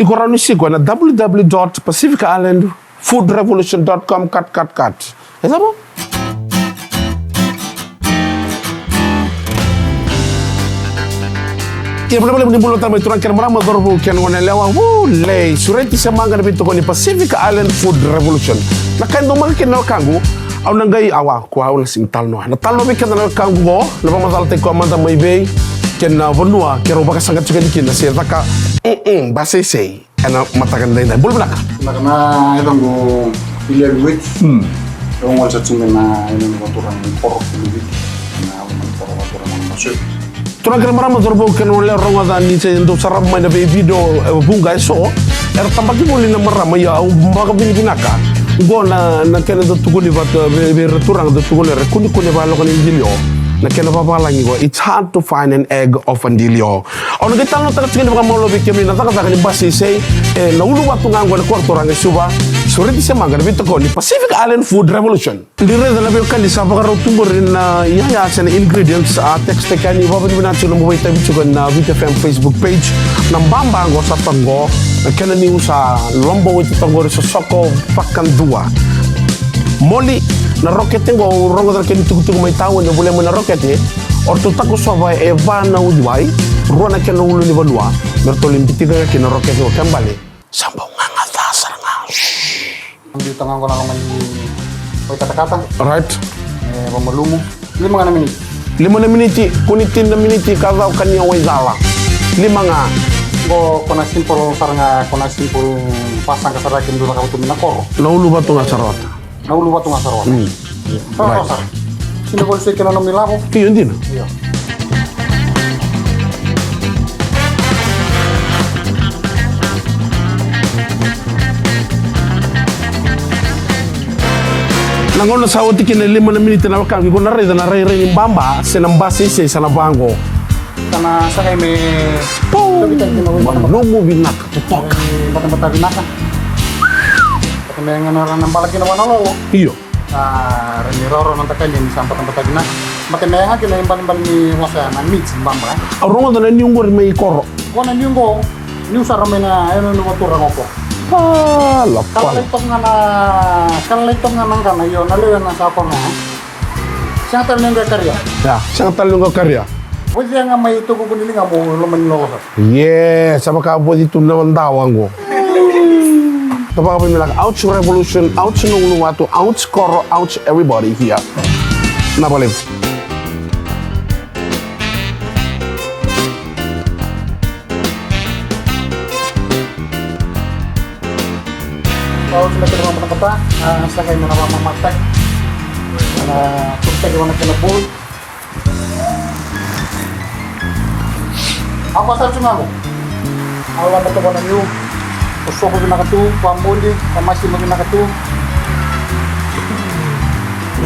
Ikorano sigo na www.pacificislandfoodrevolution.com kat. Esa mo? Kaya pala ni bulo tayo turang kaya marama dorbo kaya nung nalawa lay surenti sa mga nabito ko ni Pacific Island Food Revolution nakando mga kinakango aw nanggay awa kuha na sing talno na talno mi kana kango go na pamasalte ko amanda may bay kena vonua kero baka sangat juga dikin na siya taka basese ana matakan dai bul blak nakana itong go pilih duit yung wala sa tingin na yung turang pork duit na turang masuk. Turang kira marama dorbo keno le ronga da ni se ndo sarap mai na be video bunga so tambaki mo na marama ya mbaga binaka go na kena do tuguni vat be turang do tuguni kuni balo kan indilio na kena papalangi go it's hard to find an egg of andilio ono kita no takat kena baka molo be kemi na taka ni basi sei na ulu watu ngango na kwarto ranga suba sore di semanga na bito ko ni Pacific Island Food Revolution dire da na be kan di sa baka tumburin na ya sa ingredients text kani baba ni na chulo mo ita bicho na VTFM Facebook page ng bambango sa tango na kena ni sa lombo ito tango sa soko pakandua moli na rokete go rongo dal ken tugu may tawon na bule mo na rokete orto tako soba e vana udwai ruana ken ulu ni balua bertolim bitiga ken rokete o kambale sambo nganga dasar nga Di tengah ko lang may kata-kata right mamalungo 5 na minute 5 na minute kunitin na minute kazaw kanya way zala 5 nga kona simple saranga kona simple pasang kasarakin dulu ka tumin ako naulu ba to nga sarot naulu ba to nga sarot right sino ko sa kailan milako yun din iya nangono sa uti kina 5 na minute na wakang ko na reda na rere ni bamba senambasi se sana bango kana sa kay may no movie nak tutok bata-bata binaka pati may nga naran ng balag ginawa na lo iyo reniroro ng takan yung isang bata-bata binaka pati may nga kinaimbang ni wasa na meat bamba arungo na yung gor may koro kung ano yung go yung sarami na ayun yung maturang ako lapal Kalitong nga nang kana yun, naliwan na sa ako nga. Siyang talong nga karya. Ya, siyang talong nga karya. Pwede nga may tugo kunili nga mo luman lo sa. Yes, sama ka po dito naman dawang ko. Tapos kami nila, ouch revolution, ouch nung lumato, ouch koro, ouch everybody here. Napalim. Kalau sudah terima kata, sa kayo mo na mamamatay. Pagka gawa na kinabul. Ako sa sunga mo. Awa na ito ba na niyo? Uso ko ginakatu, pamuli, kamasi mo ginakatu.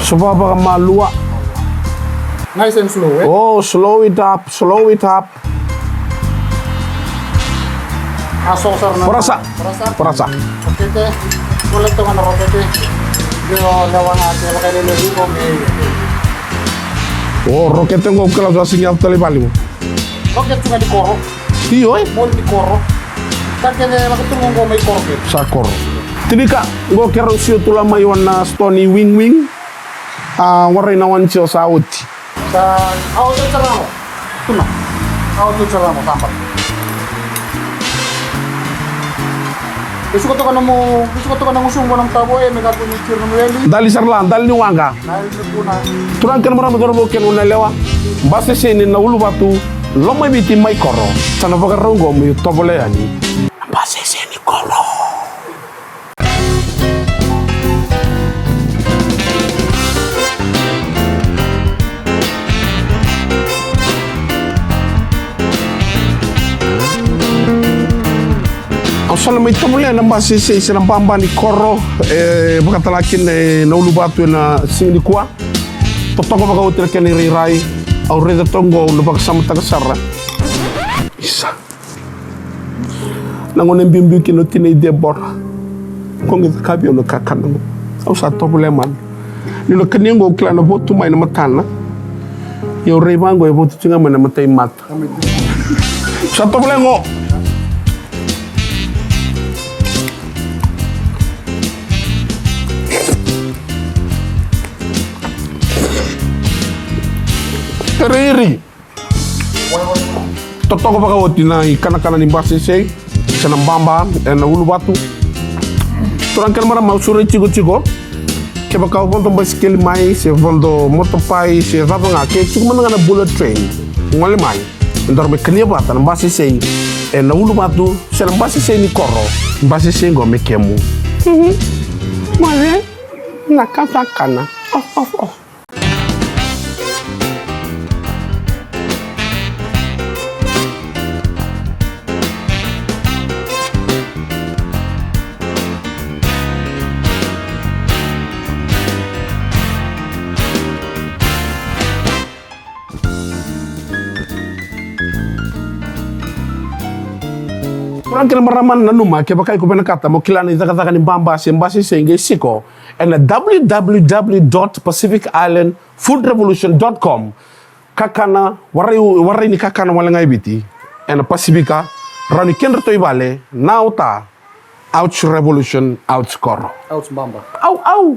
Suba ba ka maluwa? Nice and slow, eh? Oh, slow it up, slow it up. Asosar na. Perasa. Rokete. Kulit ito nga na rokete. Yung lawa nga at yung kayo nilili ko may... Oh, rokete ngo kala sa sinyal talibali mo. Roket nga di koro. Iyo eh. Mol di koro. Kaya nakatulong ko may koro. Sa koro. Tidika, ngo kero siyo tula maywan na stony wing. Waray na wan siyo sa uti. Sa auto saramo. Tuna. Auto saramo tampak. Gusto ko to ka nang usung ko ng tabo eh, may kapunikir ng weli. Dali sarlan, dali ni wanga. Nahilip ko na. Turang kan marama dorbo ken unalewa. Base sini na ulu batu. Lomay biti may koro. Sana baga rongo mo tobole ani. Base sini koro. Sala may tobole na base sini ng bamba ni koro. Baka talakin na ulu batu na sini kwa. Totoo baga util ken rirai. Au reda tongo lubak sama tagasara. Isa. Nangonen bimbi kino tine debor. Kongi kabi ono kakana. Au sa tobuleman. Nilo keningo kila na botu mai na matana. Yo rebango e botu tinga mana matai mat. Sa tobulengo. Seriri. Totoko baka woti na ikana-kana ni mbasi sei. Senambamba na ulu batu. Turang kel mara mau sure chigo. Ke baka vondo bicycle mai, se vondo motopai, se vava nga ke cuma na bullet train. Ngole mai. Ndor me knia bata na mbasi sei. Na ulu batu, se mbasi sei ni koro. Mbasi sei ngo me kemu. Mare na kana. Oh. Orang kena maraman na numa ke bakai ko benakata mo kilana itaka ni bamba si mbasi senge siko and www.pacificislandfoodrevolution.com kakana warai ni kakana wala ngai biti and Pacifica rani kendra to ibale nauta ouch revolution ouch koro Outs Bamba. au